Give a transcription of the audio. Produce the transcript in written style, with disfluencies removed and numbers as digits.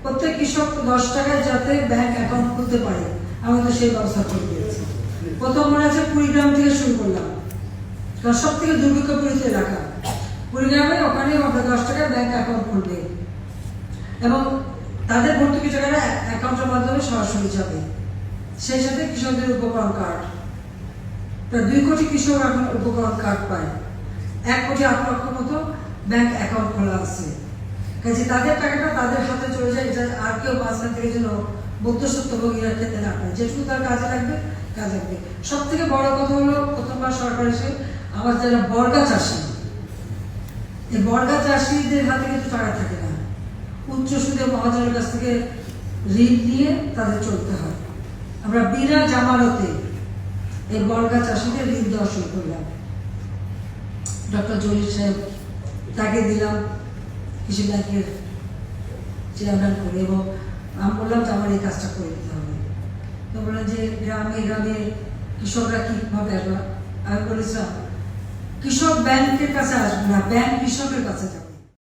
প্রত্যেক কৃষক 10 টাকায় যাতে ব্যাংক অ্যাকাউন্ট খুলতে পারে, আমি তো সেই ব্যবস্থা করে দিয়েছি। প্রথম মনে আছে কুড়িগ্রাম থেকে শুরু করলাম, কারণ সব থেকে দুর্ভিক্ষ পীড়িত এলাকা কুড়িগ্রামে, ওখানে আমরা 10 টাকায় ব্যাংক অ্যাকাউন্ট খুলবে এবং তাদের ভর্তুকি টাকাটা অ্যাকাউন্টের মাধ্যমে সরাসরি যাবে। সেই সাথে কৃষকদের উপকরণ কার্ড, প্রায় 2 কোটি কৃষক এখন উপকরণ কার্ড পায়, 1 কোটি 8 লক্ষ মতো ব্যাংক অ্যাকাউন্ট খোলা আছে। কাজে তাদের টাকাটা তাদের হাতে চলে যায়, এটা আর কেউ মাঝখান থেকে যেন মধ্যস্বত্বভোগীরা খেতে না পারে, যেটুকু তার কাজে লাগবে কাজে লাগবে। সব থেকে বড় কথা হলো প্রথমবার সরকার এসে আমার যারা বর্গা চাষি, এই বর্গা চাষিদের হাতে কিন্তু টাকা থাকে না, উচ্চ সুদে মহাজনের কাছ থেকে ঋণ নিয়ে তাদের চলতে হয়। আমরা বিনা জামানতে এই বর্গা চাষিদের ঋণ দেওয়া শুরু করলাম। ডক্টর জলিল সাহেব তাকে দিলাম কৃষি ব্যাংকের চেয়ারম্যান করে, এবং আমি বললাম যে আমার এই কাজটা করে দিতে হবে। তো বললাম যে গ্রামে গ্রামে কৃষকরা কীভাবে আসবে, আমি বলেছিলাম কৃষক ব্যাংকের কাছে আসবে না, ব্যাংক কৃষকের কাছে যাবে।